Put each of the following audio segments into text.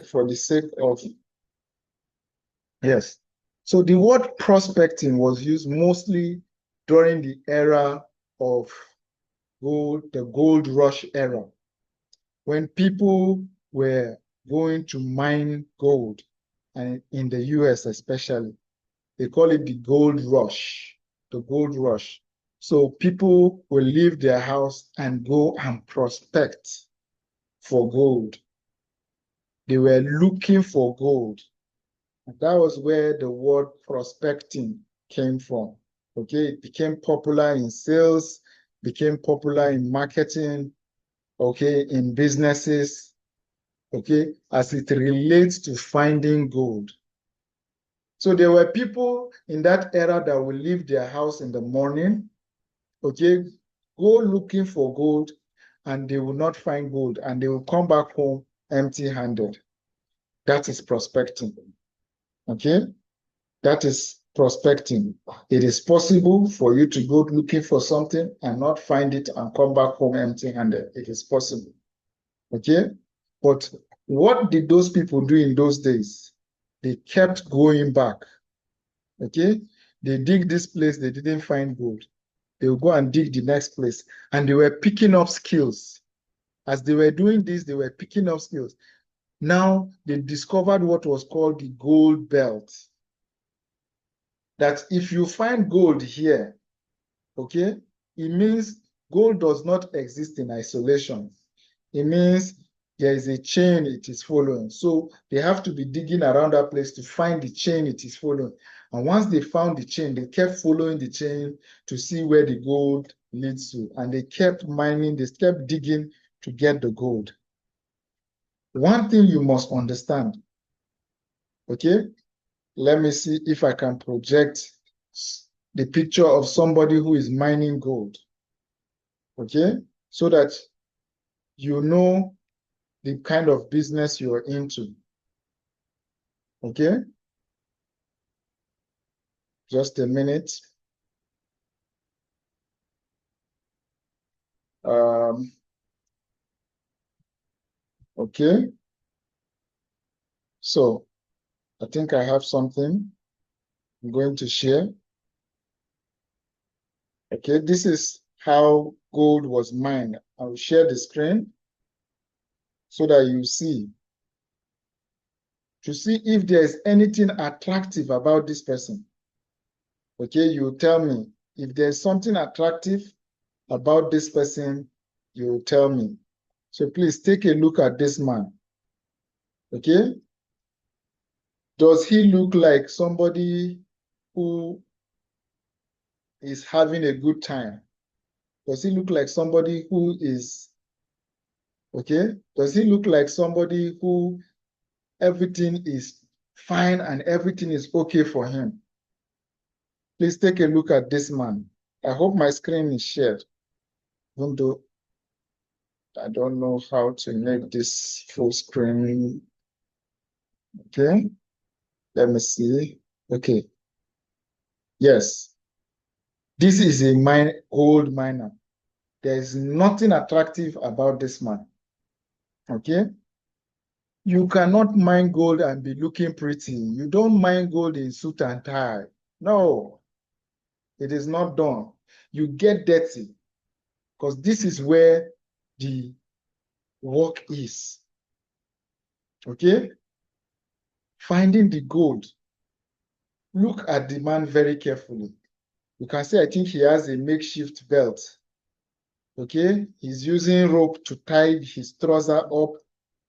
for the sake of, yes. So the word prospecting was used mostly during the era of gold, the gold rush era, when people were going to mine gold, and in the US especially, they call it the gold rush, the gold rush. So people will leave their house and go and prospect for gold. They were looking for gold. And that was where the word prospecting came from. Okay, it became popular in sales, became popular in marketing, okay, in businesses, okay, as it relates to finding gold. So there were people in that era that will leave their house in the morning, okay, go looking for gold, and they will not find gold, and they will come back home empty-handed. That is prospecting, okay? That is prospecting. It is possible for you to go looking for something and not find it and come back home empty-handed. It is possible, okay? But what did those people do in those days? They kept going back, okay? They dig this place, they didn't find gold. They will go and dig the next place, and they were picking up skills. As they were doing this, they were picking up skills. Now they discovered what was called the gold belt. That if you find gold here, okay, it means gold does not exist in isolation. It means there is a chain it is following. So they have to be digging around that place to find the chain it is following. And once they found the chain, they kept following the chain to see where the gold leads to. And they kept mining, they kept digging to get the gold. One thing you must understand, okay? Let me see if I can project the picture of somebody who is mining gold, okay? So that you know the kind of business you're into, okay? Just a minute. Okay, so I think I have something I'm going to share. Okay, this is how gold was mined. I will share the screen so that you see, to see if there is anything attractive about this person. Okay, you tell me. If there's something attractive about this person, you tell me. So please take a look at this man. Okay, does he look like somebody who is having a good time? Does he look like somebody who is, okay? Does he look like somebody who everything is fine and everything is okay for him? Please take a look at this man. I hope my screen is shared, even though I don't know how to make this full screen. Okay, let me see. Okay, yes, this is a gold miner. There is nothing attractive about this man. Okay, you cannot mine gold and be looking pretty. You don't mine gold in suit and tie. No, it is not done. You get dirty because this is where the work is. Okay? Finding the gold. Look at the man very carefully. You can see, I think he has a makeshift belt. Okay? He's using rope to tie his trouser up.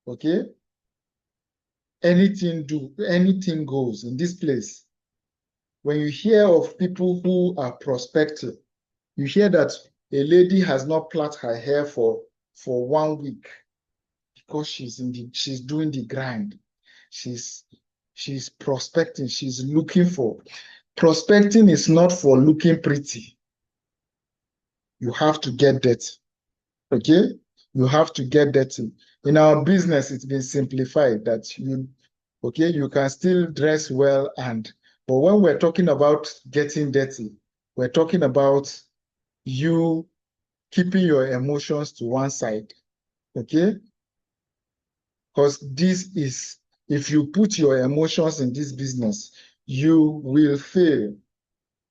Okay? Anything goes in this place. When you hear of people who are prospective, you hear that a lady has not plait her hair for 1 week because she's doing the grind. She's prospecting, she's looking for. Prospecting is not for looking pretty. You have to get dirty. Okay? You have to get dirty. In our business, it's been simplified that you can still dress well, but when we're talking about getting dirty, we're talking about you keeping your emotions to one side, okay? Because this is If you put your emotions in this business, you will fail.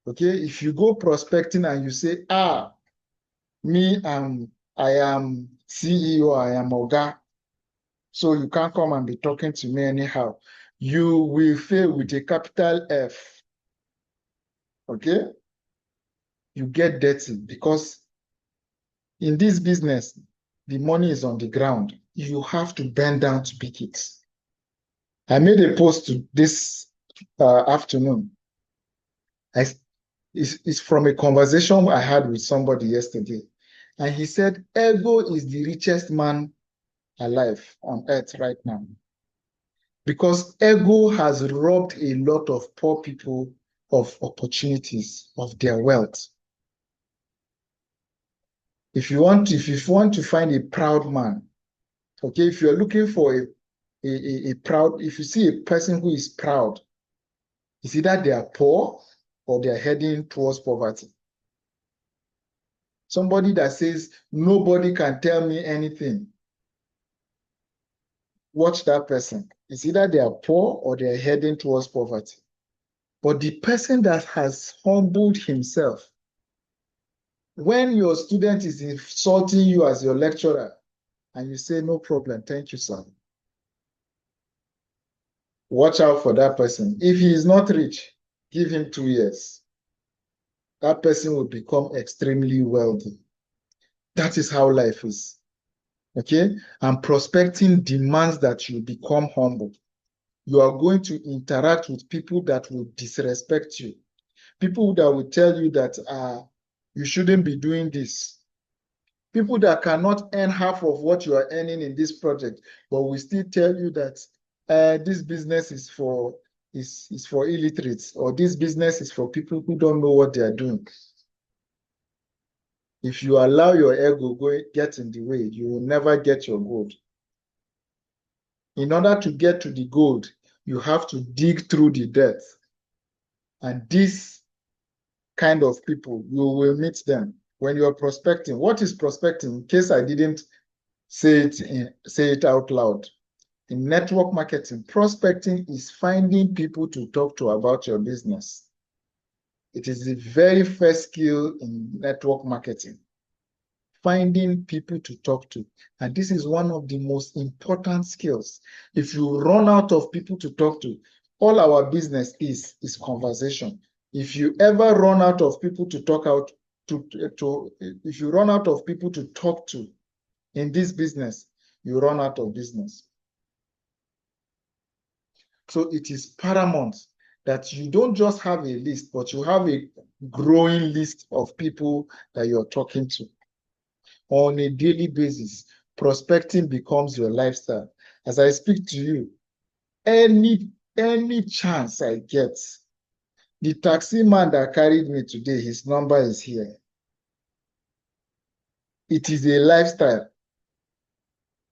Okay? If you go prospecting and you say, I am CEO, I am Oga, so you can't come and be talking to me anyhow. You will fail with a capital F. Okay? You get dirty because in this business, the money is on the ground. You have to bend down to pick it. I made a post this afternoon. It's from a conversation I had with somebody yesterday. And he said, ego is the richest man alive on earth right now. Because ego has robbed a lot of poor people of opportunities, of their wealth. If you want to find a proud man, okay, if you're looking for a proud, if you see a person who is proud, it's either they are poor or they are heading towards poverty. Somebody that says, nobody can tell me anything. Watch that person. It's either they are poor or they are heading towards poverty. But the person that has humbled himself, when your student is insulting you as your lecturer, and you say, no problem, thank you, sir. Watch out for that person. If he is not rich, give him 2 years. That person will become extremely wealthy. That is how life is. Okay? And prospecting demands that you become humble. You are going to interact with people that will disrespect you. People that will tell you that you shouldn't be doing this. People that cannot earn half of what you are earning in this project, but will still tell you that this business is for illiterates, or this business is for people who don't know what they are doing. If you allow your ego get in the way, you will never get your gold. In order to get to the gold, you have to dig through the dirt. And this kind of people, you will meet them when you are prospecting. What is prospecting? In case I didn't say it out loud. In network marketing, prospecting is finding people to talk to about your business. It is the very first skill in network marketing. Finding people to talk to. And this is one of the most important skills. If you run out of people to talk to, all our business is conversation. If you ever run out of people to talk out if you run out of people to talk to in this business, you run out of business. So it is paramount that you don't just have a list, but you have a growing list of people that you're talking to. On a daily basis, prospecting becomes your lifestyle. As I speak to you, any chance I get, the taxi man that carried me today, his number is here. It is a lifestyle.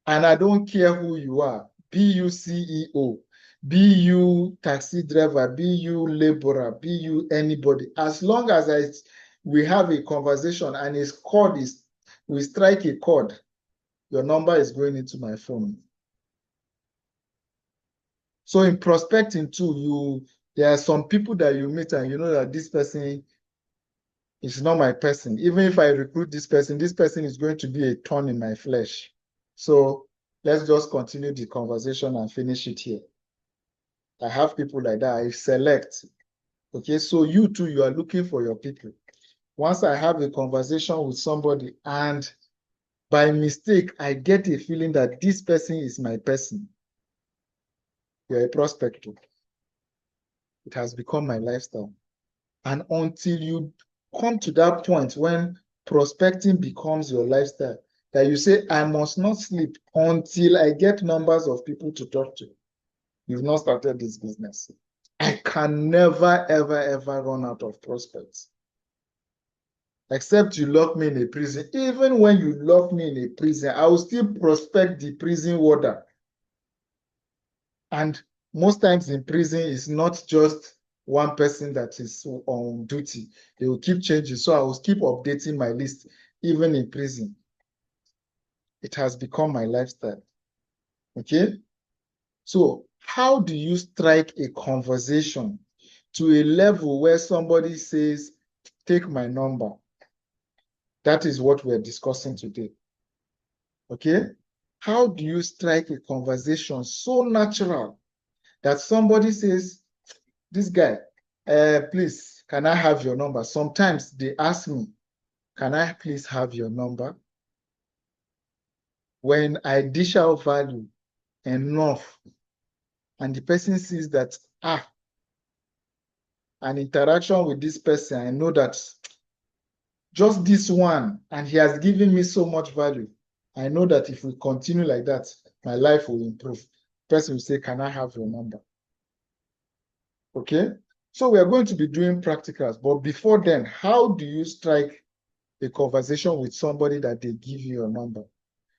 And I don't care who you are, be you CEO, be you taxi driver, be you laborer, be you anybody. As long as we have a conversation and we strike a chord, your number is going into my phone. So in prospecting too, there are some people that you meet and you know that this person is not my person. Even if I recruit this person is going to be a thorn in my flesh. So let's just continue the conversation and finish it here. I have people like that. I select. Okay, so you too, you are looking for your people. Once I have a conversation with somebody and by mistake, I get a feeling that this person is my person, you're a prospector. It has become my lifestyle. And until you come to that point when prospecting becomes your lifestyle, that you say, I must not sleep until I get numbers of people to talk to, you've not started this business. I can never, ever, ever run out of prospects. Except you lock me in a prison. Even when you lock me in a prison, I will still prospect the prison warder. And most times in prison, it's not just one person that is on duty. They will keep changing. So I will keep updating my list, even in prison. It has become my lifestyle. Okay? So how do you strike a conversation to a level where somebody says, take my number? That is what we're discussing today. Okay? How do you strike a conversation so natural that somebody says, this guy, please, can I have your number? Sometimes they ask me, can I please have your number? When I dish out value enough and the person sees that, an interaction with this person, I know that just this one, and he has given me so much value. I know that if we continue like that, my life will improve. The person will say, can I have your number? Okay? So we are going to be doing practicals, but before then, how do you strike a conversation with somebody that they give you your number?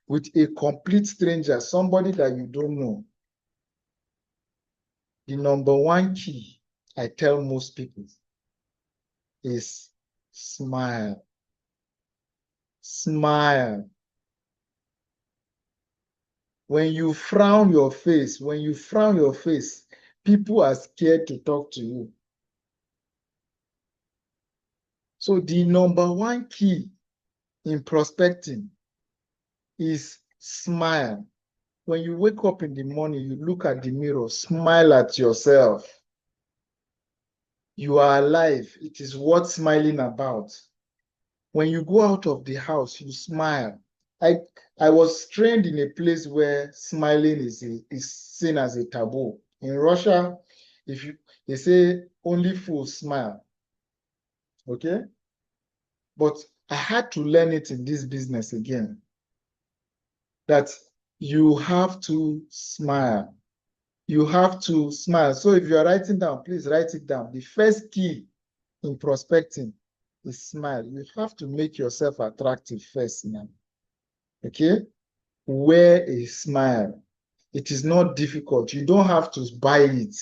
With a complete stranger, somebody that you don't know. The number one key I tell most people is smile. Smile. When you frown your face, people are scared to talk to you. So the number one key in prospecting is smile. When you wake up in the morning, you look at the mirror, smile at yourself. You are alive. It is worth smiling about. When you go out of the house, you smile. I was trained in a place where smiling is seen as a taboo. In Russia, they say only fools smile. Okay? But I had to learn it in this business again. That you have to smile. You have to smile. So if you are writing down, please write it down. The first key in prospecting is smile. You have to make yourself attractive first now. Okay? Wear a smile. It is not difficult. You don't have to buy it.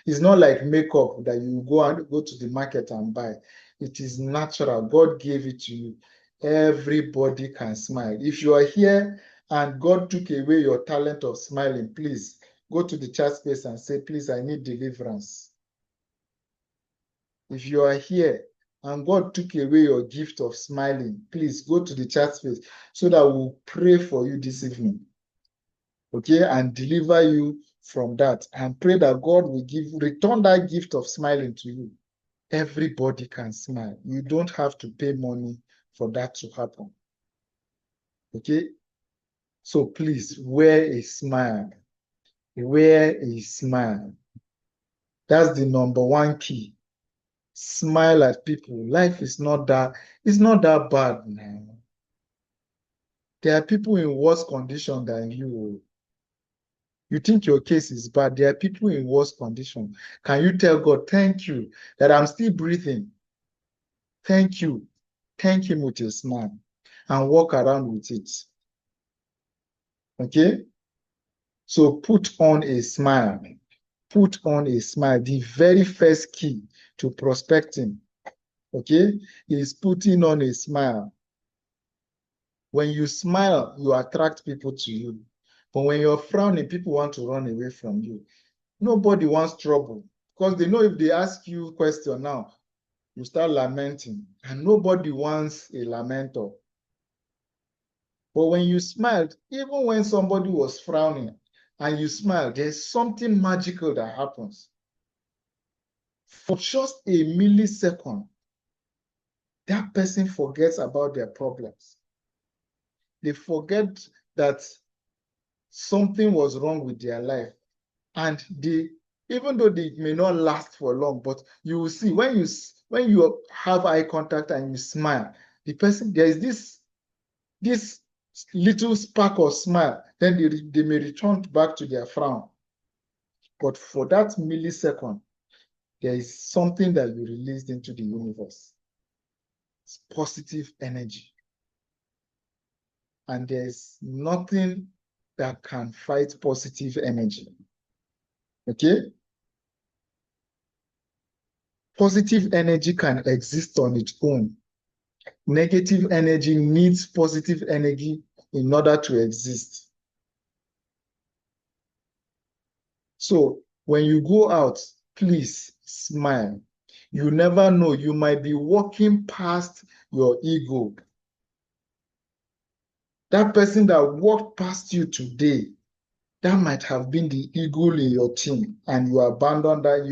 It's not like makeup that you go to the market and buy. It is natural. God gave it to you. Everybody can smile. If you are here and God took away your talent of smiling, please go to the chat space and say, please, I need deliverance. If you are here and God took away your gift of smiling, please go to the chat space so that we'll pray for you this evening. Okay, and deliver you from that, and pray that God will return that gift of smiling to you. Everybody can smile. You don't have to pay money for that to happen. Okay, so please wear a smile. Wear a smile. That's the number one key. Smile at people. Life is not that, it's not that bad now. There are people in worse condition than you. You think your case is bad. There are people in worse condition. Can you tell God, thank you, that I'm still breathing? Thank you. Thank him with a smile and walk around with it. Okay? So put on a smile. Put on a smile. The very first key to prospecting, okay, is putting on a smile. When you smile, you attract people to you. But when you're frowning, people want to run away from you. Nobody wants trouble because they know if they ask you a question now, you start lamenting, and nobody wants a lamenter. But when you smiled, even when somebody was frowning and you smiled, there's something magical that happens. For just a millisecond, that person forgets about their problems. They forget that something was wrong with their life. And even though they may not last for long, but you will see when you have eye contact and you smile, the person, there is this little spark of smile, then they may return back to their frown. But for that millisecond, there is something that you released into the universe. It's positive energy. And there's nothing that can fight positive energy. Okay? Positive energy can exist on its own. Negative energy needs positive energy in order to exist. So when you go out, please smile. You never know, you might be walking past your ego. That person that walked past you today, that might have been the ego in your team, and you abandoned that.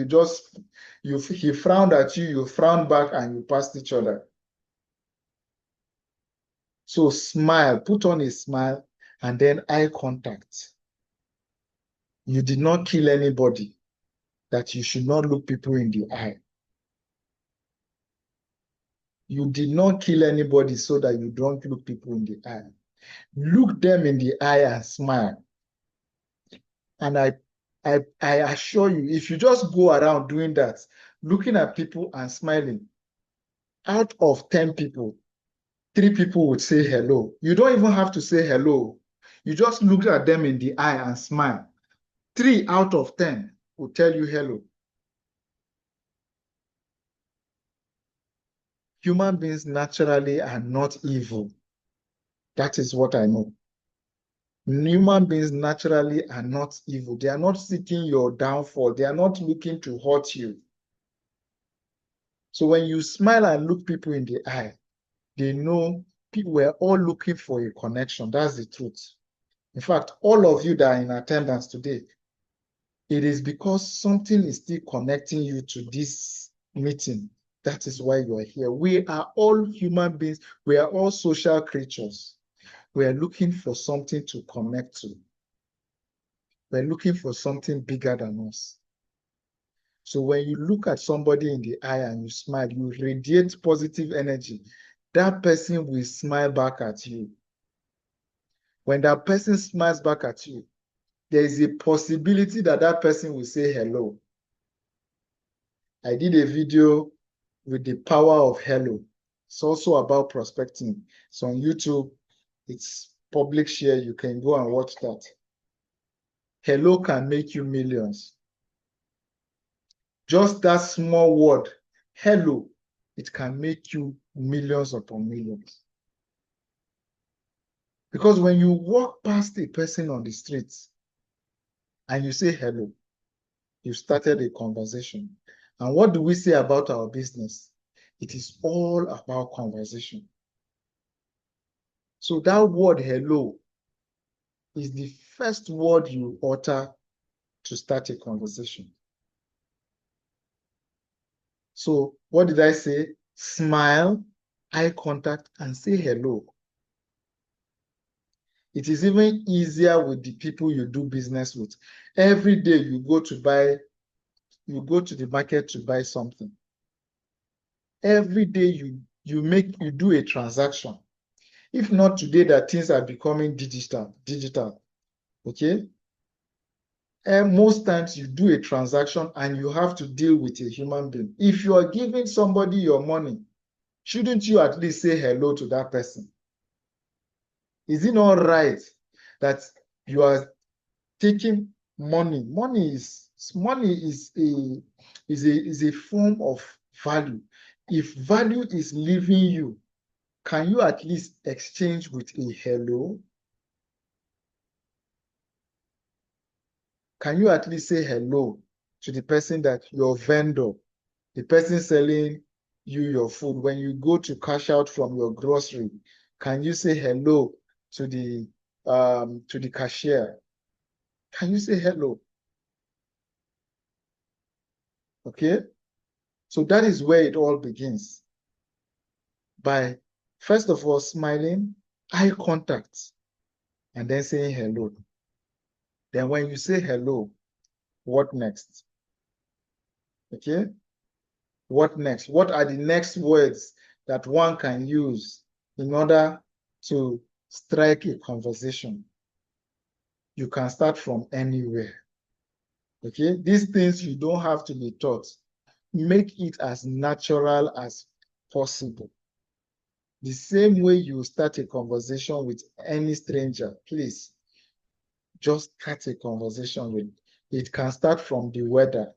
He frowned at you, you frowned back, and you passed each other. So smile, put on a smile, and then eye contact. You did not kill anybody, that you should not look people in the eye. You did not kill anybody so that you don't look people in the eye. Look them in the eye and smile. And I assure you, if you just go around doing that, looking at people and smiling, out of 10 people, 3 people would say hello. You don't even have to say hello. You just look at them in the eye and smile. 3 out of 10 will tell you hello. Human beings naturally are not evil. That is what I know. Human beings naturally are not evil. They are not seeking your downfall. They are not looking to hurt you. So when you smile and look people in the eye, they know people were all looking for a connection. That's the truth. In fact, all of you that are in attendance today, it is because something is still connecting you to this meeting. That is why you are here. We are all human beings. We are all social creatures. We are looking for something to connect to. We're looking for something bigger than us. So when you look at somebody in the eye and you smile, you radiate positive energy. That person will smile back at you. When that person smiles back at you, there is a possibility that that person will say hello. I did a video with the power of hello. It's also about prospecting. So on YouTube, it's public share. You can go and watch that. Hello can make you millions. Just that small word, hello, it can make you millions upon millions. Because when you walk past a person on the streets and you say hello, you've started a conversation. And what do we say about our business? It is all about conversation. So that word hello is the first word you utter to start a conversation. So what did I say? Smile, eye contact, and say hello. It is even easier with the people you do business with. Every day you go to the market to buy something. Every day you do a transaction. If not today that things are becoming digital, okay? And most times you do a transaction and you have to deal with a human being. If you are giving somebody your money, shouldn't you at least say hello to that person? Is it not right that you are taking money? Money is a form of value. If value is leaving you, can you at least exchange with a hello? Can you at least say hello to the person, that your vendor, the person selling you your food? When you go to cash out from your grocery, can you say hello to the cashier? Can you say hello? Okay, so that is where it all begins, by first of all smiling, eye contact, and then saying hello. Then when you say hello, what next? Okay, what next? What are the next words that one can use in order to strike a conversation? You can start from anywhere. Okay, these things you don't have to be taught. Make it as natural as possible. The same way you start a conversation with any stranger, please just start a conversation with. It can start from the weather.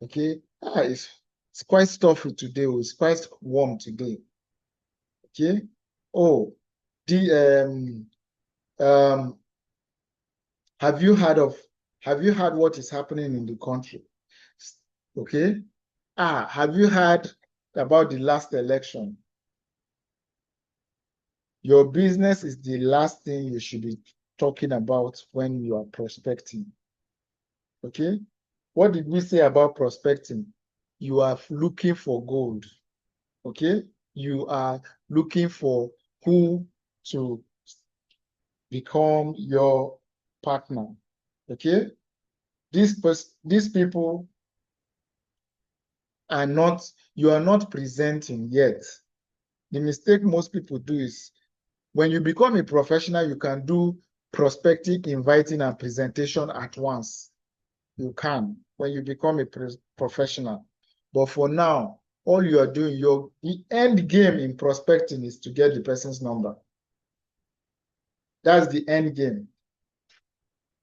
Okay, it's quite stuffy today. It's quite warm today. Okay, oh, the have you heard of Have you heard what is happening in the country? Okay. Have you heard about the last election? Your business is the last thing you should be talking about when you are prospecting. Okay. What did we say about prospecting? You are looking for gold. Okay. You are looking for who to become your partner. Okay. These people are not, you are not presenting yet. The mistake most people do is when you become a professional, you can do prospecting, inviting, and presentation at once. You can when you become a professional. But for now, all you are doing, the end game in prospecting is to get the person's number. That's the end game,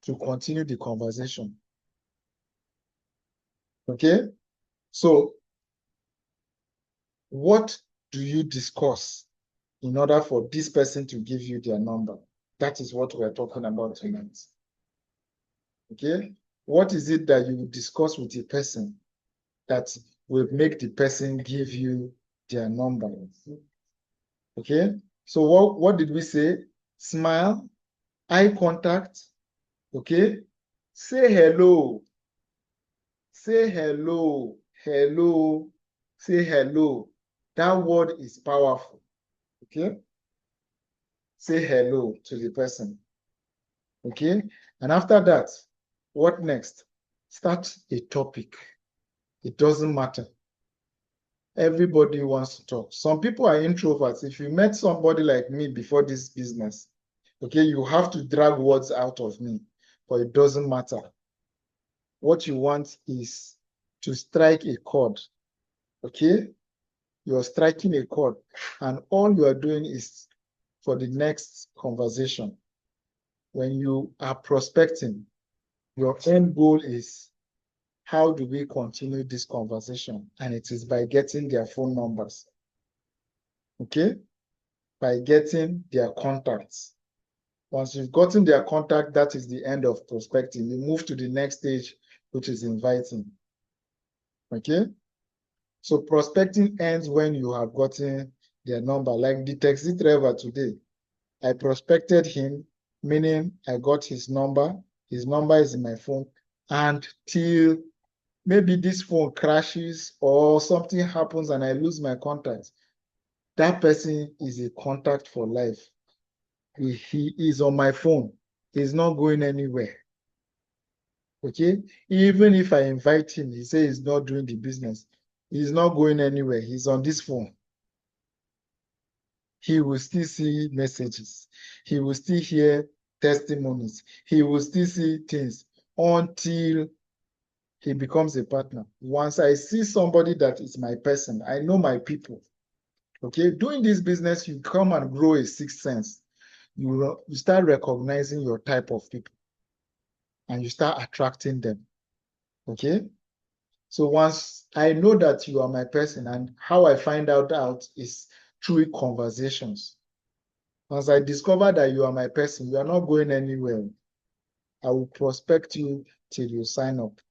to continue the conversation. Okay? So, what do you discuss in order for this person to give you their number? That is what we're talking about tonight. Okay? What is it that you will discuss with a person that will make the person give you their number? Okay? So what did we say? Smile, eye contact, okay? Say hello. Say hello. Hello. Say hello. That word is powerful. Okay? Say hello to the person. Okay? And after that, what next? Start a topic. It doesn't matter. Everybody wants to talk. Some people are introverts. If you met somebody like me before this business, okay, you have to drag words out of me, but it doesn't matter. What you want is to strike a chord, okay? You're striking a chord, and all you are doing is for the next conversation. When you are prospecting, your end goal is, how do we continue this conversation? And it is by getting their phone numbers, okay? By getting their contacts. Once you've gotten their contact, that is the end of prospecting. You move to the next stage, which is inviting. Okay? So prospecting ends when you have gotten their number. Like the taxi driver today, I prospected him, meaning I got his number. His number is in my phone. And till maybe this phone crashes or something happens and I lose my contact, that person is a contact for life. He is on my phone. He's not going anywhere. Okay? Even if I invite him, he says he's not doing the business. He's not going anywhere. He's on this phone. He will still see messages. He will still hear testimonies. He will still see things until he becomes a partner. Once I see somebody that is my person, I know my people. Okay? Doing this business, you come and grow a sixth sense. You start recognizing your type of people and you start attracting them. Okay? So once I know that you are my person, and how I find out is through conversations. Once I discover that you are my person, you are not going anywhere. I will prospect you till you sign up.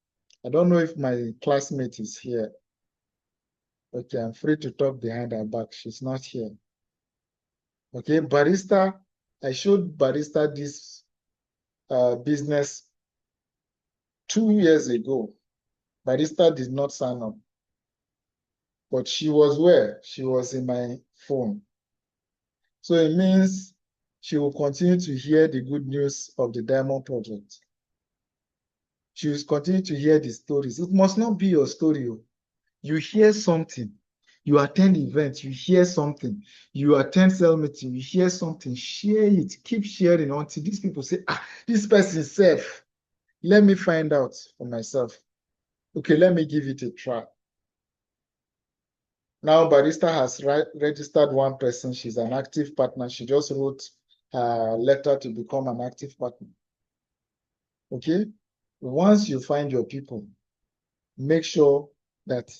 I don't know if my classmate is here. Okay, I'm free to talk behind her back. She's not here. Okay, Barista, I showed Barista this business 2 years ago. Barista did not sign up. But she was where? She was in my phone. So it means she will continue to hear the good news of the Diamond Project. She will continue to hear the stories. It must not be your story. You hear something. You attend events, you hear something. You attend cell meeting, you hear something. Share it. Keep sharing until these people say, this person is safe. Let me find out for myself. Okay, let me give it a try. Now, Barista has registered one person. She's an active partner. She just wrote a letter to become an active partner. Okay? Once you find your people, make sure that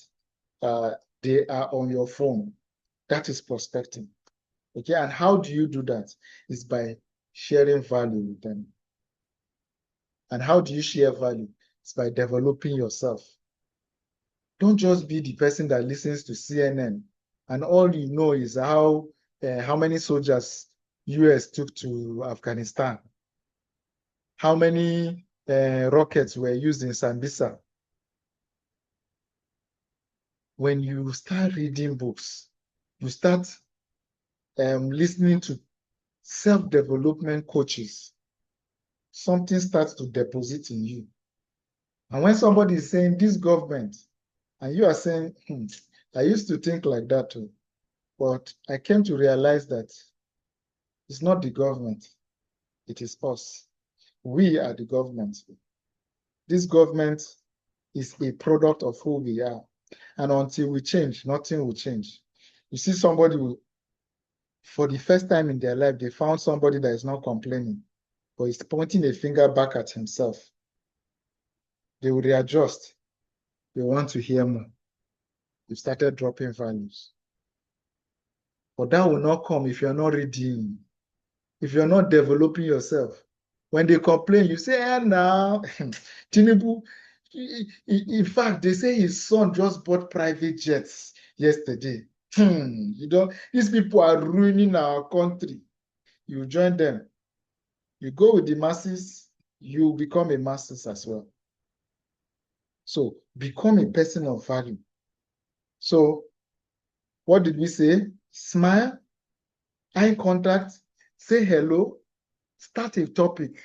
they are on your phone. That is prospecting. Okay? And how do you do that? Is by sharing value with them. And how do you share value? It's by developing yourself. Don't just be the person that listens to CNN and all you know is how many soldiers US took to Afghanistan, how many rockets were used in Sambisa. When you start reading books, you start listening to self-development coaches, something starts to deposit in you. And when somebody is saying this government, and you are saying, I used to think like that too, but I came to realize that it's not the government, it is us. We are the government. This government is a product of who we are. And until we change, nothing will change. You see somebody who, for the first time in their life, they found somebody that is not complaining, but is pointing a finger back at himself. They will readjust. They want to hear more. You've started dropping values. But that will not come if you're not reading, if you're not developing yourself. When they complain, you say, now, Tinubu, in fact, they say his son just bought private jets yesterday. These people are ruining our country. You join them. You go with the masses, you become a masses as well. So become a person of value. So what did we say? Smile, eye contact, say hello, start a topic.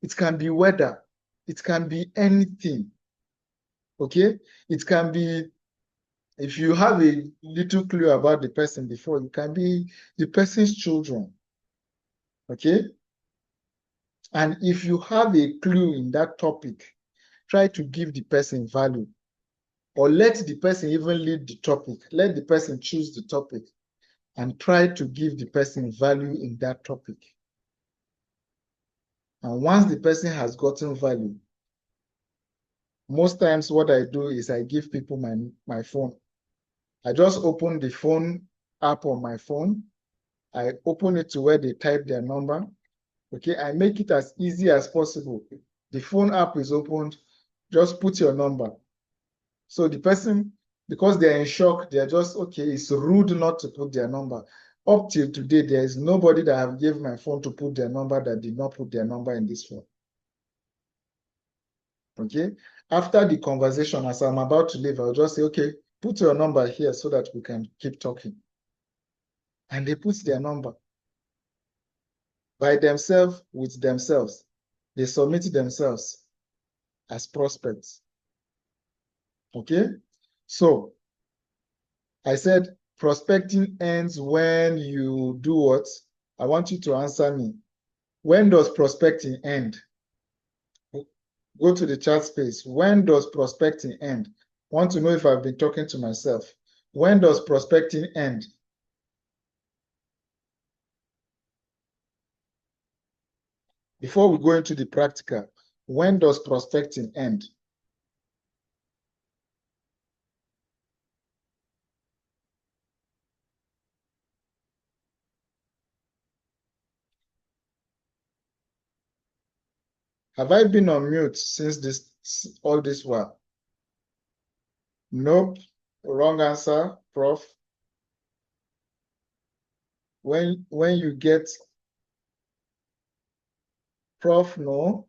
It can be weather. It can be anything. Okay? It can be, if you have a little clue about the person before, it can be the person's children. Okay? And if you have a clue in that topic, try to give the person value. Or let the person even lead the topic. Let the person choose the topic and try to give the person value in that topic. And once the person has gotten value, most times what I do is I give people my phone. I just open the phone app on my phone. I open it to where they type their number. Okay, I make it as easy as possible. The phone app is opened, just put your number. So the person, because they're in shock, they're just, okay, it's rude not to put their number. Up till today, there is nobody that have given my phone to put their number that did not put their number in this phone. Okay? After the conversation, as I'm about to leave, I'll just say, okay, put your number here so that we can keep talking. And they put their number. By themselves, with themselves. They submit themselves as prospects. Okay? So, I said prospecting ends when you do what? I want you to answer me. When does prospecting end? Go to the chat space. When does prospecting end? I want to know if I've been talking to myself. When does prospecting end? Before we go into the practical, when does prospecting end? Have I been on mute since all this while? Nope. Wrong answer, Prof. When you get Prof, no.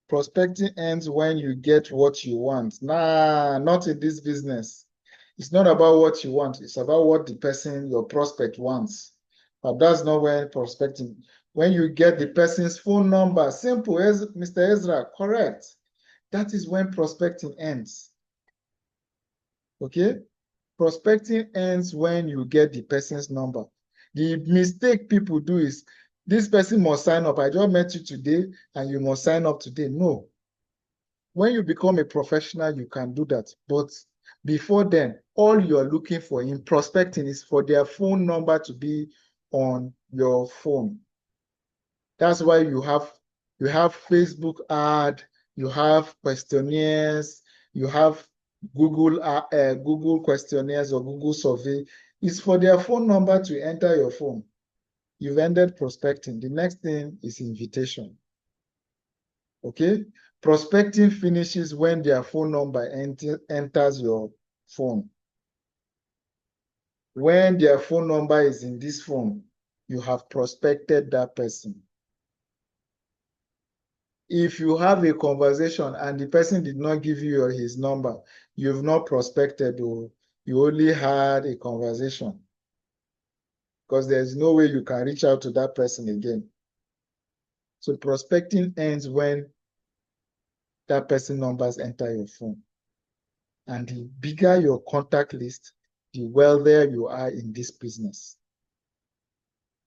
Prospecting ends when you get what you want. Nah, not in this business. It's not about what you want. It's about what the person, your prospect wants. But that's not when prospecting. When you get the person's phone number, simple as Mr. Ezra, correct. That is when prospecting ends. Okay? Prospecting ends when you get the person's number. The mistake people do is, this person must sign up. I just met you today and you must sign up today. No. When you become a professional, you can do that. But before then, all you're looking for in prospecting is for their phone number to be on your phone. That's why you have Facebook ad, you have questionnaires, you have Google questionnaires or Google survey. It's for their phone number to enter your phone. You've ended prospecting. The next thing is invitation. Okay? Prospecting finishes when their phone number enters your phone. When their phone number is in this phone, you have prospected that person. If you have a conversation and the person did not give you his number, you've not prospected, or you only had a conversation, because there's no way you can reach out to that person again. So prospecting ends when that person numbers enter your phone. And the bigger your contact list, the wealthier you are in this business.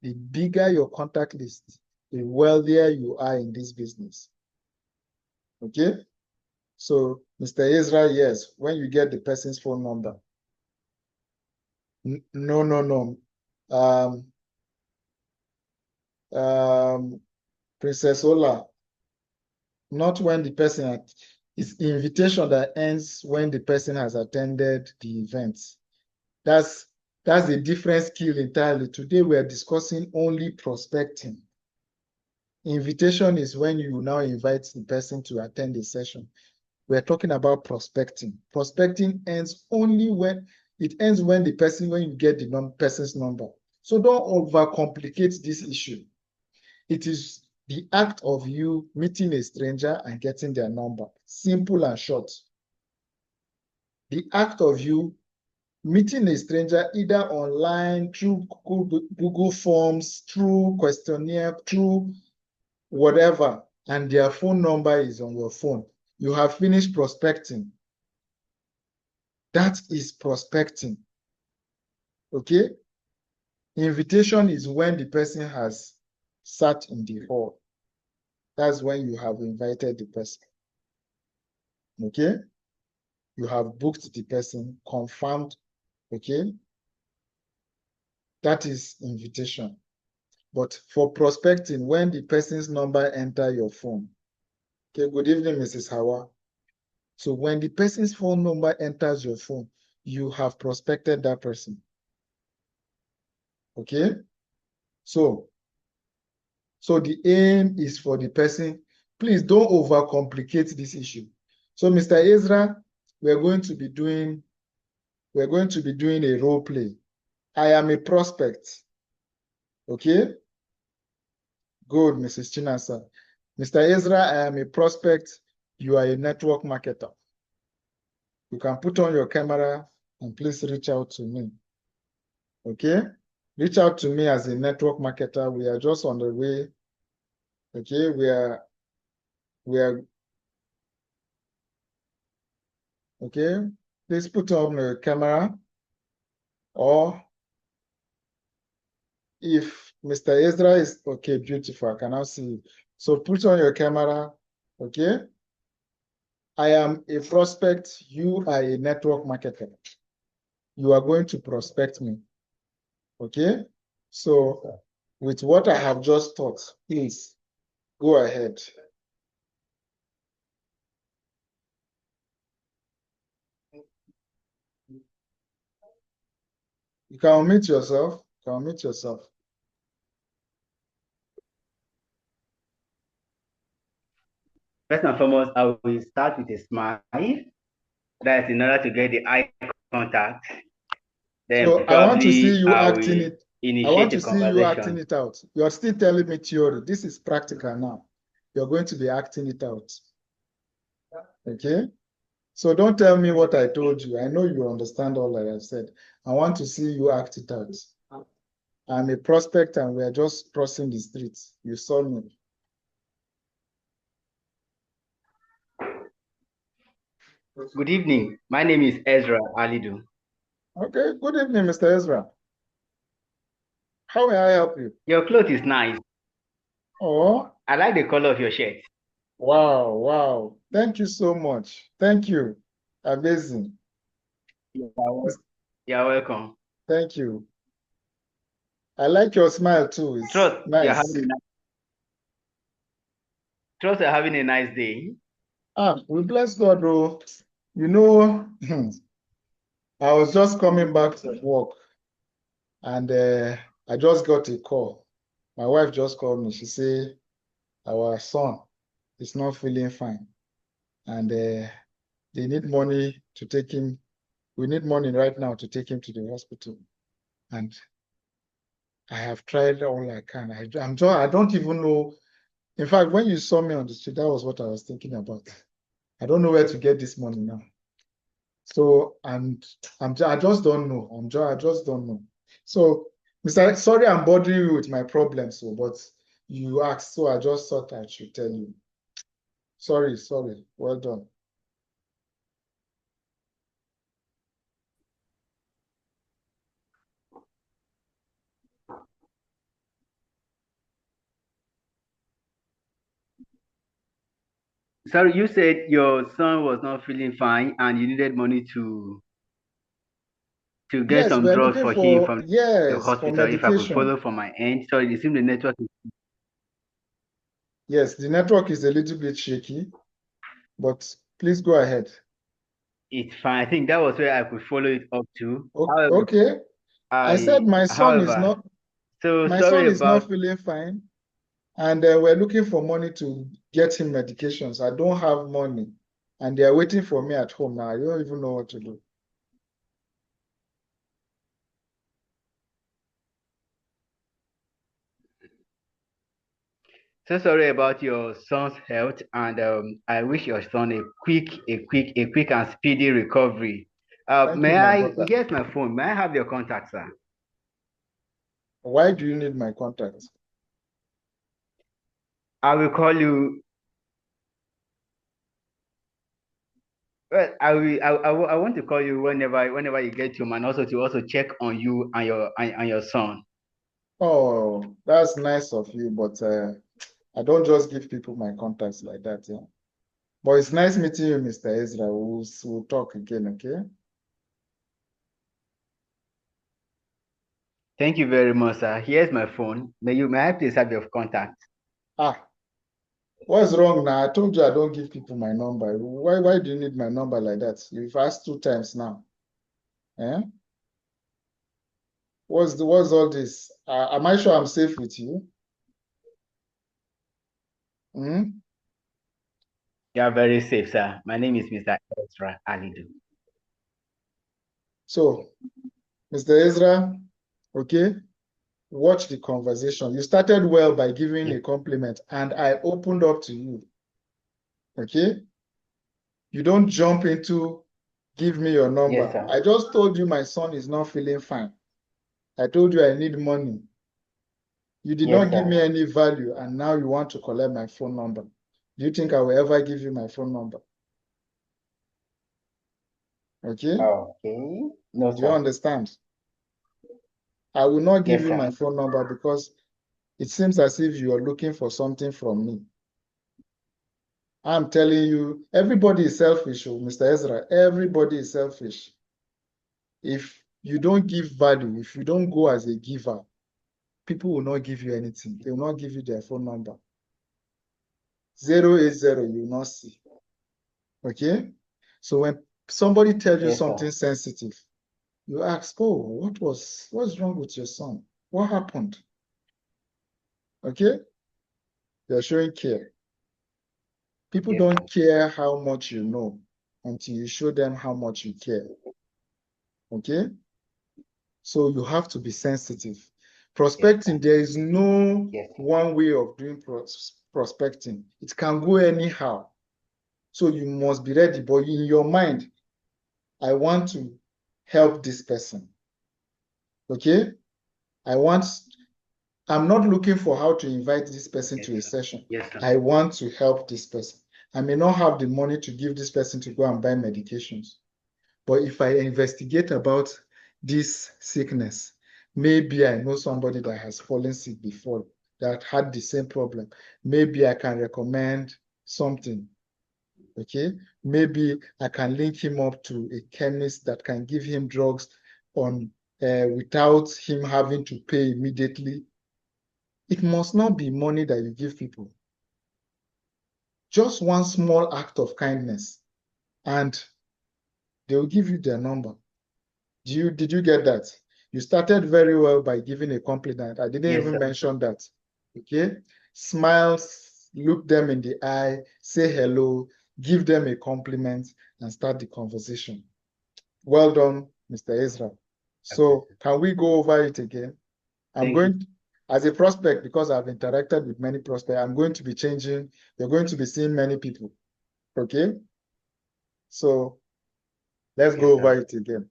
The bigger your contact list, the wealthier you are in this business. Okay? So, Mr. Ezra, yes, when you get the person's phone number. No. Princess Ola, not when the person, it's invitation that ends when the person has attended the event. That's a different skill entirely. Today we are discussing only prospecting. Invitation is when you now invite the person to attend a session. We're talking about prospecting. Prospecting ends only when you get the person's number. So don't overcomplicate this issue. It is the act of you meeting a stranger and getting their number. Simple and short. The act of you meeting a stranger either online, through Google Forms, through questionnaire, through whatever, and their phone number is on your phone. You have finished prospecting. That is prospecting. Okay? Invitation is when the person has sat in the hall. That's when you have invited the person. Okay? You have booked the person, confirmed. Okay? That is invitation. But for prospecting, when the person's number enter your phone. Okay, good evening, Mrs. Hawa. So when the person's phone number enters your phone, you have prospected that person. Okay? So the aim is for the person. Please don't overcomplicate this issue. So Mr. Ezra, we're going to be doing a role play. I am a prospect. Okay? Good, Mrs. Chinasa. Mr. Ezra, I am a prospect. You are a network marketer. You can put on your camera and please reach out to me. Okay? Reach out to me as a network marketer. We are just on the way. Okay? We are okay? Please put on the camera, or if Mr. Ezra is okay, beautiful, I can now see you. So put on your camera, okay? I am a prospect, you are a network marketer. You are going to prospect me, okay? So with what I have just taught, please go ahead. You can unmute yourself. First and foremost, I will start with a smile. That's in order to get the eye contact. Then so I want to see you I acting will it. initiate I want the to see you acting conversation. it out. You're still telling me theory. This is practical now. You're going to be acting it out. Okay? So don't tell me what I told you. I know you understand all I have said. I want to see you act it out. I'm a prospect and we are just crossing the streets. You saw me. Good evening. My name is Ezra Alidu. Okay, good evening, Mr. Ezra. How may I help you? Your clothes is nice. Oh, I like the color of your shirt. wow. Thank you so much. Thank you. Amazing. You're welcome. Thank you. I like your smile too. It's Trust nice. Trust you're having a nice day. We bless God, though. You know, I was just coming back from work and I just got a call. My wife just called me. She said, our son is not feeling fine, and they need money to take him. We need money right now to take him to the hospital, and I have tried all I can. I don't even know. In fact, when you saw me on the street, that was what I was thinking about. I don't know where to get this money now. So I just don't know. I just don't know. So, Mr. Sorry, I'm bothering you with my problems, but you asked, so I just thought I should tell you. Sorry. Well done. Sorry, you said your son was not feeling fine and you needed money to get Yes, some we're drugs looking for him for, from the yes, for hospital. If I could medication. follow from my end. Sorry, it seems the network Yes, the network is a little bit shaky, but please go ahead. is fine. I think that was where I could follow it up to. However, Okay. I said however, so my sorry son is about. not feeling fine, and we're looking for money to get him medications. I don't have money, and they are waiting for me at home now. I don't even know what to do. So sorry about your son's health, and I wish your son a quick and speedy recovery. Thank you, my brother. Here's my phone. May I have your contact, sir? Why do you need my contact? I will call you. Well, I want to call you whenever you get home, and also to check on you and your son. Oh, that's nice of you, but I don't just give people my contacts like that, yeah. But it's nice meeting you, Mr. Ezra. We'll talk again, okay? Thank you very much, sir. Here's my phone. May I please have your contact? Ah, what's wrong now? I told you I don't give people my number. Why do you need my number like that? You've asked 2 times now. Eh? What's all this? Am I sure I'm safe with you? Hmm? You are very safe, sir. My name is Mr. Ezra Alidu. So, Mr. Ezra, okay, watch the conversation. You started well by giving Yes, a compliment, and I opened up to you. Okay? You don't jump into give me your yes, number. sir. I just told you my son is not feeling fine. I told you I need money. You did Yes, not give sir. me any value, and now you want to collect my phone number. Do you think I will ever give you my phone number? Okay? Okay. No, Do you sir. understand? I will not give Yes, you sir. my phone number because it seems as if you are looking for something from me. I'm telling you, everybody is selfish, oh, Mr. Ezra. Everybody is selfish. If you don't give value, if you don't go as a giver, people will not give you anything. They will not give you their phone number. 080, you will not see. Okay? So when somebody tells you Yes, something sir. sensitive, you ask, oh, what's wrong with your son? What happened? Okay? They're showing care. People Yes, sir. don't care how much you know until you show them how much you care. Okay? So you have to be sensitive. Yes, Prospecting, sir. there is no Yes, sir. one way of doing prospecting. It can go anyhow. So you must be ready. But in your mind, I want to help this person. Okay? I'm not looking for how to invite this person Yes, to a sir. session. Yes, sir. I want to help this person. I may not have the money to give this person to go and buy medications. But if I investigate about this sickness, maybe I know somebody that has fallen sick before that had the same problem. Maybe I can recommend something. Okay, maybe I can link him up to a chemist that can give him drugs on without him having to pay immediately. It must not be money that you give people. Just one small act of kindness, and they will give you their number. Did you get that? You started very well by giving a compliment. I didn't Yes, even sir. mention that. Okay? Smiles look them in the eye, say hello, give them a compliment, and start the conversation. Well done, Mr. Ezra. So can we go over it again? Thank you. As a prospect, because I've interacted with many prospects, I'm going to be changing. You're going to be seeing many people. Okay? So let's go over it again.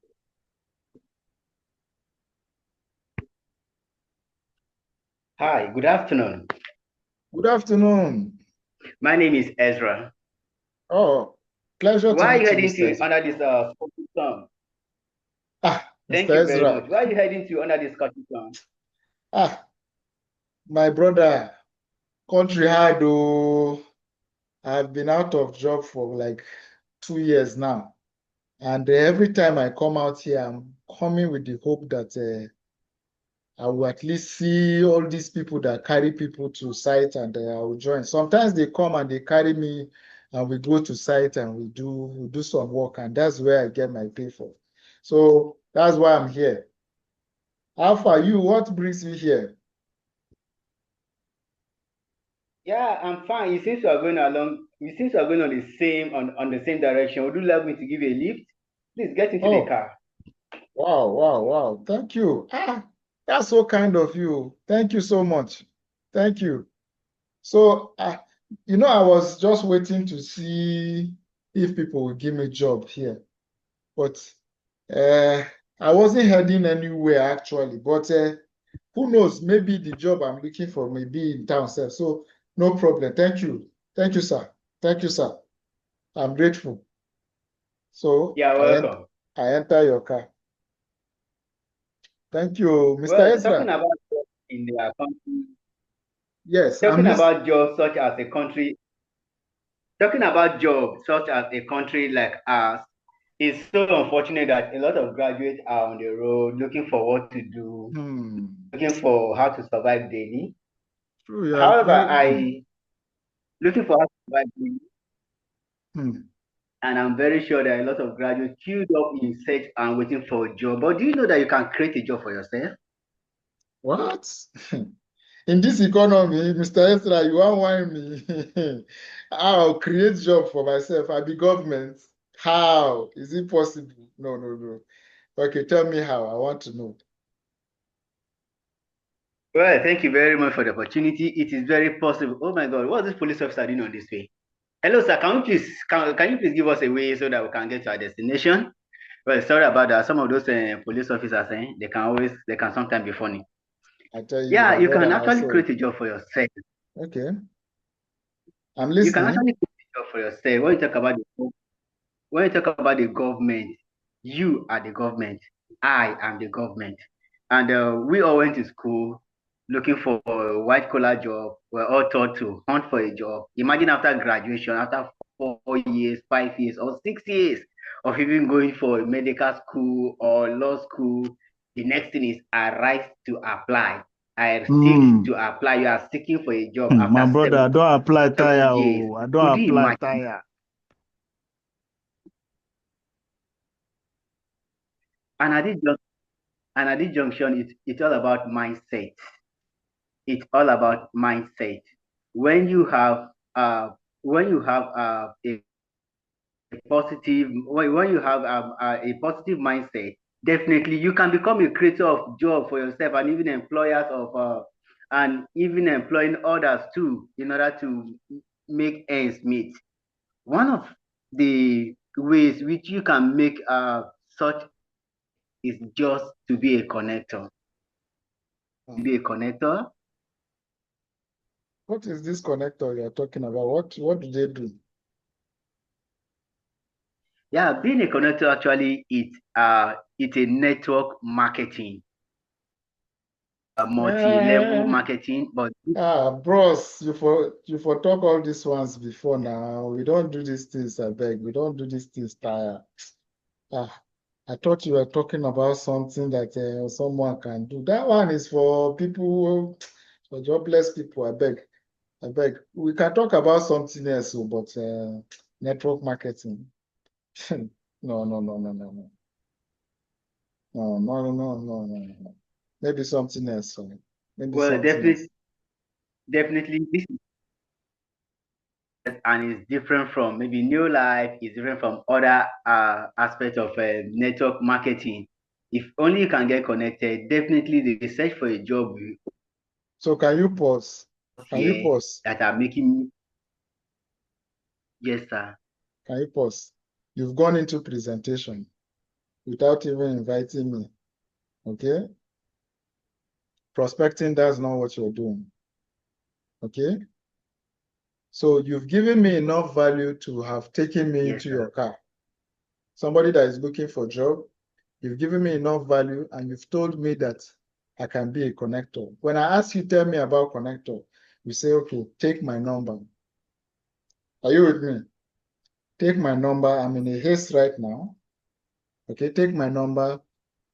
Hi, good afternoon. Good afternoon. My name is Ezra. Oh, pleasure to Why are you meet you, heading Mr. to Ezra. under this Scottish song? Thank Mr. you very Ezra. much. Why are you heading to under this Scottish song? My brother, country hard though. I've been out of job for like 2 years now. And every time I come out here, I'm coming with the hope that I will at least see all these people that carry people to site, and I will join. Sometimes they come and they carry me and we go to site and we do some work, and that's where I get my pay for. So that's why I'm here. How far you? What brings you here? Yeah, I'm fine. It seems you are going along. It seems you are going on the same direction. Would you like me to give you a lift? Please get into the Oh, car. wow. Thank you. That's so kind of you. Thank you so much. Thank you. So, I was just waiting to see if people would give me a job here. But I wasn't heading anywhere actually. But who knows? Maybe the job I'm looking for may be in town, sir. So, no problem. Thank you. Thank you, sir. Thank you, sir. I'm grateful. So, Yeah, welcome. I enter your car. Thank you, Mr. Well, Ezra. in their country, Yes, I'm talking listening. about jobs such as a country, talking about jobs such as a country like ours, it's so unfortunate that a lot of graduates are on the road looking for what to do, looking for how to survive daily. True, you are However, very. looking for how to survive daily, Hmm. and I'm very sure there are a lot of graduates queued up in search and waiting for a job. But do you know that you can create a job for yourself? What? In this economy, Mr. Ezra, you want wine me? I'll create job for myself. I be government. How? Is it possible? No. Okay, tell me how. I want to know. Well, thank you very much for the opportunity. It is very possible. Oh my God, what's this police officer doing on this way? Hello, sir. Can you please give us a way so that we can get to our destination? Well, sorry about that. Some of those police officers, they can sometimes be funny. I tell you, Yeah, my you brother can actually also. create a job for yourself. Okay, I'm You can listening. actually create a job for yourself. When you talk about the government, you are the government. I am the government. And we all went to school looking for a white collar job. We're all taught to hunt for a job. Imagine after graduation, after 4 years, 5 years, or 6 years of even going for a medical school or law school, the next thing is I write to apply. I seek to apply. You are seeking for a job My after brother, I don't apply 7 tire. years. Oh, I don't Could you apply imagine? tire. And at this junction, it's all about mindset. It's all about mindset. When you have when you have a positive mindset, definitely you can become a creator of job for yourself and even and even employing others too in order to make ends meet. One of the ways which you can make such is just to be a connector. Be a connector. What is this connector you're talking about? What do they do? Yeah, being a connector actually it's a network marketing, multi-level Eh, marketing, but bros, you for talk all these ones before now. We don't do these things, I beg. We don't do these things, tire. I thought you were talking about something that someone can do. That one is for people, for jobless people, I beg. I beg. We can talk about something else, oh, but network marketing. No. No. Maybe something else. Maybe well, something else. definitely and it's different from maybe New Life, is different from other aspects of network marketing. If only you can get connected, definitely the search for a job So can you pause? Can you here pause? that are making. Yes, sir. Can you pause? You've gone into presentation without even inviting me. Okay? Prospecting, that's not what you're doing. Okay? So you've given me enough value to have taken me Yes, into sir. your car. Somebody that is looking for a job, you've given me enough value and you've told me that I can be a connector. When I ask you, tell me about connector, you say, okay, take my number. Are you with me? Take my number. I'm in a haste right now. Okay, take my number.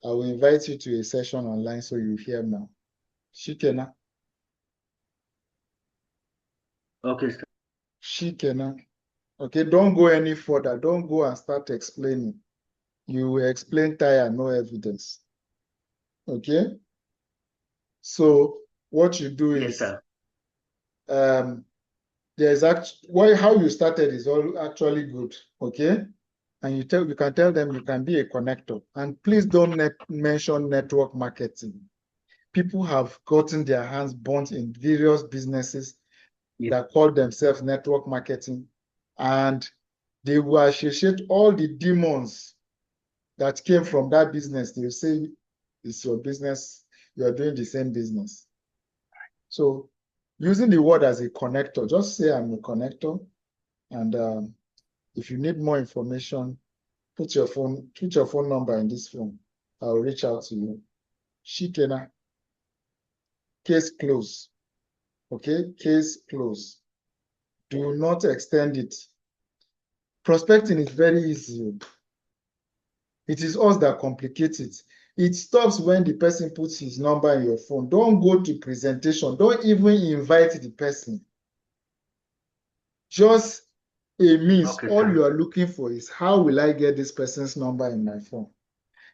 I will invite you to a session online so you hear now. Shikena. Okay, sir. Shikena. Okay, don't go any further. Don't go and start explaining. You will explain tire, no evidence. Okay? So what you do Yes, is sir. there's actually how you started is all actually good. Okay? And you can tell them you can be a connector. And please don't mention network marketing. People have gotten their hands burnt in various businesses Yes. that call themselves network marketing, and they will associate all the demons that came from that business. They will say it's your business, you are doing the same business. So using the word as a connector, just say I'm a connector, and if you need more information, put your phone number in this phone. I'll reach out to you. Shikena, case closed. Okay, case closed. Do not extend it. Prospecting is very easy. It is us that complicate it. It stops when the person puts his number in your phone. Don't go to presentation. Don't even invite the person. Just a means. Okay, All sir. you are looking for is how will I get this person's number in my phone?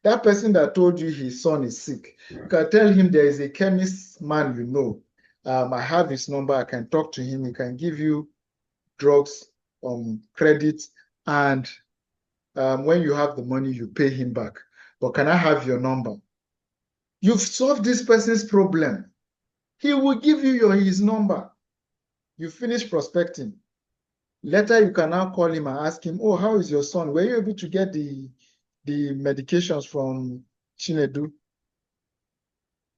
That person that told you his son is sick, you can tell him there is a chemist man you know. I have his number. I can talk to him. He can give you drugs, credit, and when you have the money, you pay him back. But can I have your number? You've solved this person's problem. He will give you his number. You finish prospecting. Later, you can now call him and ask him, oh, how is your son? Were you able to get the medications from Chinedu?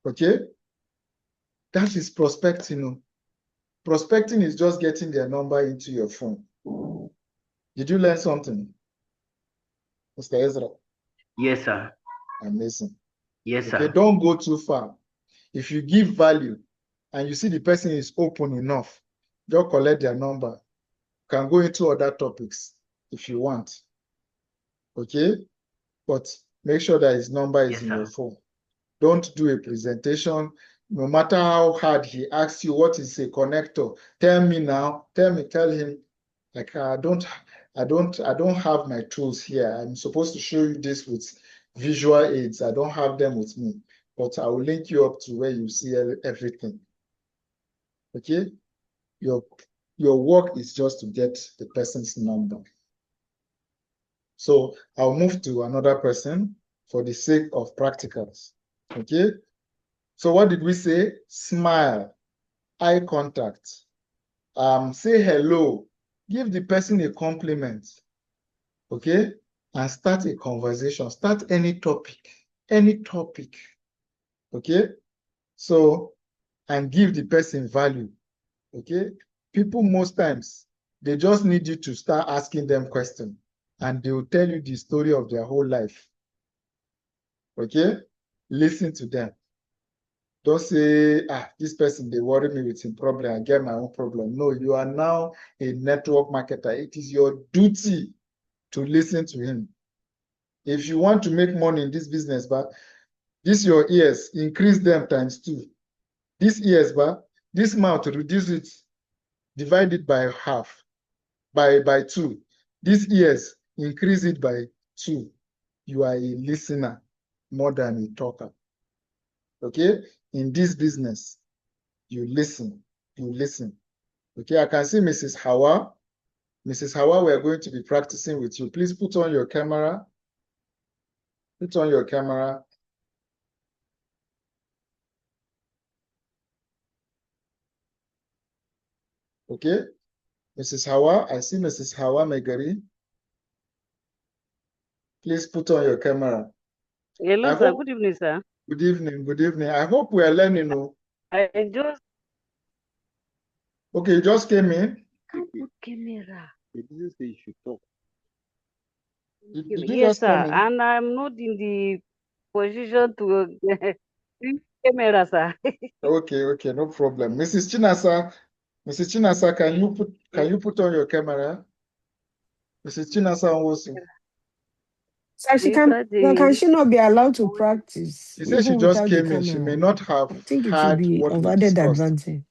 Okay? That is prospecting. Prospecting is just getting their number into your phone. Did you learn something, Mr. Ezra? Yes, sir. Amazing. Yes, Okay, sir. don't go too far. If you give value and you see the person is open enough, just collect their number. You can go into other topics if you want. Okay? But make sure that his number is Yes, in sir. your phone. Don't do a presentation. No matter how hard he asks you what is a connector, tell me now. Tell him, like I don't have my tools here. I'm supposed to show you this with visual aids. I don't have them with me, but I will link you up to where you see everything. Okay? Your work is just to get the person's number. So I'll move to another person for the sake of practicals. Okay? So what did we say? Smile, eye contact, say hello, give the person a compliment. Okay? And start a conversation. Start any topic. Any topic. Okay? So, and give the person value. Okay? People most times, they just need you to start asking them questions and they will tell you the story of their whole life. Okay? Listen to them. Don't say, this person, they worry me with his problem. I get my own problem. No, you are now a network marketer. It is your duty to listen to him. If you want to make money in this business, but this your ears, increase them ×2. This ears, but this mouth, reduce it, divide it by half, by 2. This ears, increase it by 2. You are a listener more than a talker. Okay? In this business, you listen. Okay, I can see Mrs. Hawa. Mrs. Hawa, we are going to be practicing with you. Please put on your camera. Put on your camera. Okay. Mrs. Hawa, I see Mrs. Hawa Megari. Please put on your camera. Hello, sir. Good evening, sir. Good evening. Good evening. I hope we are learning. I just. Okay, you just came in. Camera. He didn't say you should talk. Did you Yes, just sir. come in? And I'm not in the position to camera, sir. Okay, no problem. Mrs. Chinasa, can you put on your camera? Mrs. Chinasa also. So can she not be allowed to practice? She said she even just without the came in. She camera? may not have I think it heard would be what of we added discussed. advantage.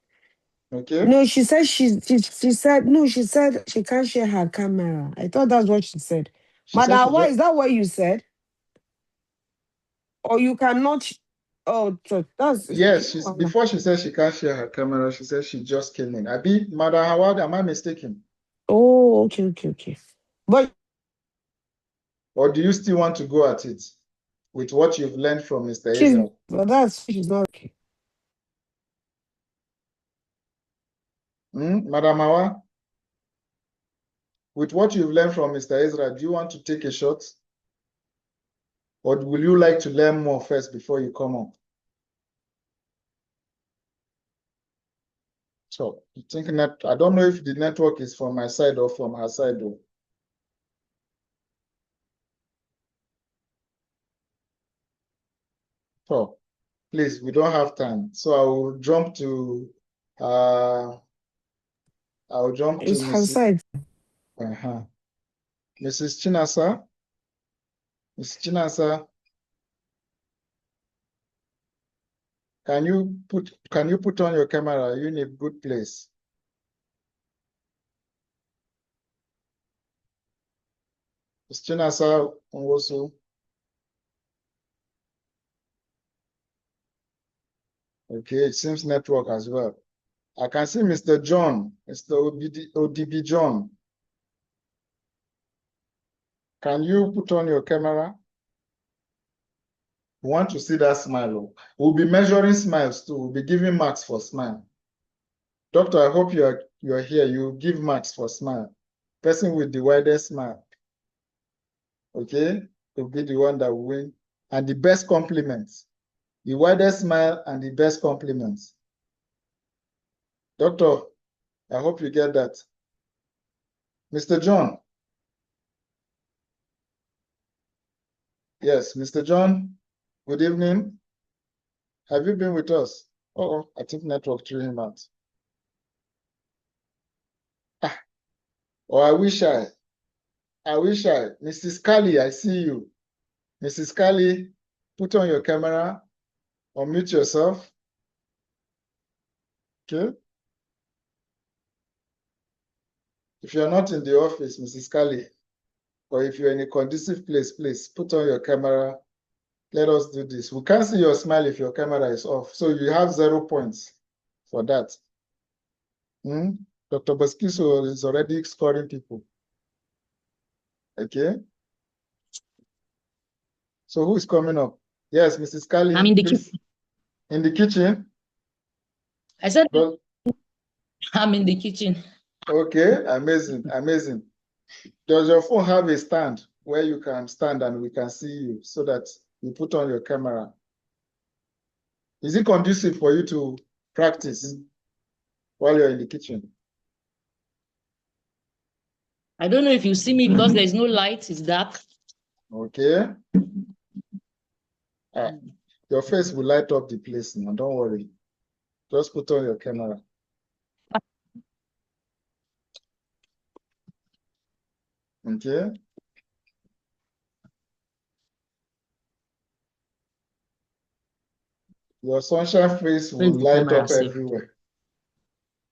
Okay. No, she said she said no, she said she can't share her camera. I thought that's what she said. She said Madam, she why just, is that what you said? Or you cannot oh so that's yes, before she said she can't share her camera, she said she just came in. Abi, Madam Howard, am I mistaken? Oh, okay. But Or do you still want to go at it with what you've learned from Mr. she's Israel? she's not okay. Madam Hawa, with what you've learned from Mr. Ezra, do you want to take a shot? Or will you like to learn more first before you come up? So, I don't know if the network is from my side or from her side though. So, please, we don't have time. So I will jump to It's her side. Mrs. Chinasa. Mrs. Chinasa, can you put on your camera? You're in a good place. Mrs. Chinasa also. Okay, it seems network as well. I can see Mr. John, Mr. ODB John. Can you put on your camera? We want to see that smile. We'll be measuring smiles too. We'll be giving marks for smile. Doctor, I hope you're here. You give marks for smile. Person with the widest smile. Okay? Will be the one that will win. And the best compliments. The widest smile and the best compliments. Doctor, I hope you get that. Mr. John. Yes, Mr. John, good evening. Have you been with us? Oh, I think network threw him out. Oh, I wish I. Mrs. Kali, I see you. Mrs. Kali, put on your camera. Unmute yourself. Okay. If you're not in the office, Mrs. Kali, or if you're in a conducive place, please put on your camera. Let us do this. We can't see your smile if your camera is off. So you have 0 points for that. Dr. Baskiso is already scoring people. Okay. So who is coming up? Yes, Mrs. Kali. I'm in the kitchen. In the kitchen? I said, well, I'm in the kitchen. Okay, amazing. Does your phone have a stand where you can stand and we can see you so that you put on your camera? Is it conducive for you to practice while you're in the kitchen? I don't know if you see me because there's no light, it's dark. Okay. Your face will light up the place now, don't worry. Just put on your camera. Okay. Your sunshine face will light up everywhere.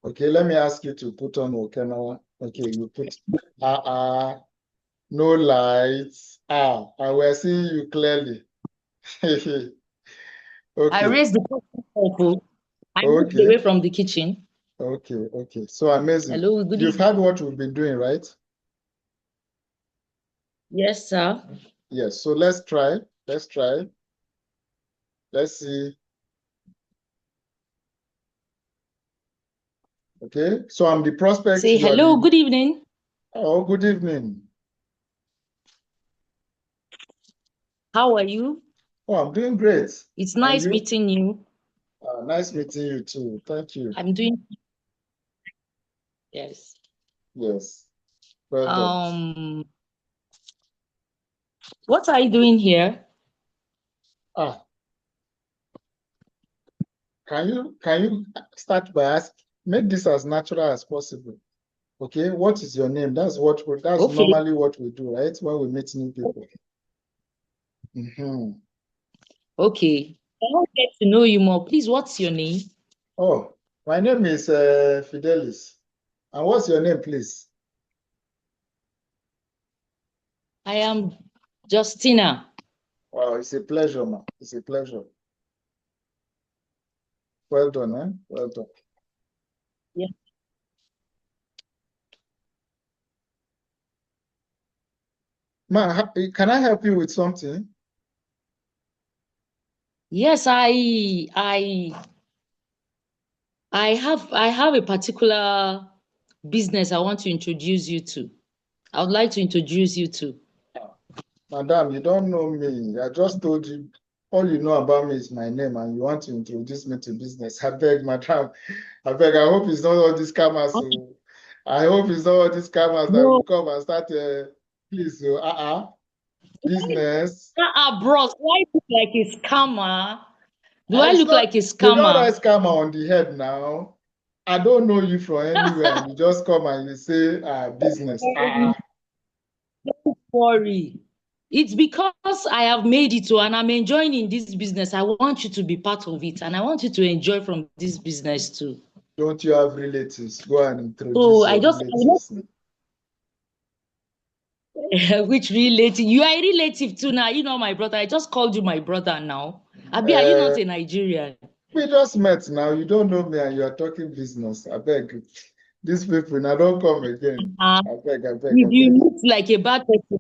Okay, let me ask you to put on your camera. Okay, you put no lights. I will see you clearly. Okay. I raised the phone. I moved away from the kitchen. Okay, okay. So amazing. Hello, good You've evening. heard what we've been doing, right? Yes, sir. Yes. So let's try. Let's try. Let's see. Okay. So I'm the prospect. Say You are hello, the. good evening. Oh, good evening. How are you? Oh, I'm doing great. It's And nice you? meeting you. Nice meeting you too. Thank you. I'm doing, yes. Yes. Well done. What are you doing here? Can you start by asking, make this as natural as possible. Okay, what is your name? That's Okay. normally what we do, right? When we meet new people. Okay. I want to get to know you more. Please, what's your name? Oh, my name is Fidelis. And what's your name, please? I am Justina. Wow, it's a pleasure, man. It's a pleasure. Well done, eh? Well done. Yeah. Man, can I help you with something? Yes, I have a particular business I want to introduce you to. I would like to introduce you to. Madam, you don't know me. I just told you all you know about me is my name, and you want to introduce me to business. I beg, madam. I beg. I hope it's not all these scammers. So I hope it's not all these scammers that will come and start. Please, business. Bros, why look like a scammer? Do I It's look not. like a They don't scammer? write scammer on the head now. I don't know you from anywhere, and you just come and you say business. Don't worry. It's because I have made it to, and I'm enjoying in this business. I want you to be part of it, and I want you to enjoy from this business too. Don't you have relatives? Go and introduce So your relatives. which relative? You are a relative too now. You know my brother. I just called you my brother now. Abi, are you not a Nigerian? We just met now. You don't know me and you are talking business. I beg. These people now don't come again. I beg, I beg, I If you beg. look like a bad person,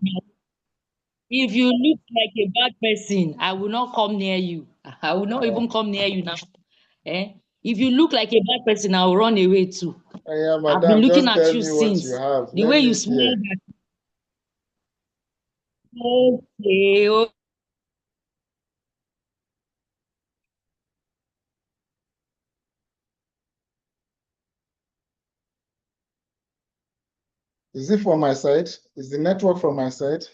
if you look like a bad person, I will not come near you. I will not even come near you now. Eh? If you look like a bad person, I will run away too. Yeah, I've been madam, looking just at tell you me what you since. have. The Let way you me hear. smiled at. Okay. Is it from my side? Is the network from my side?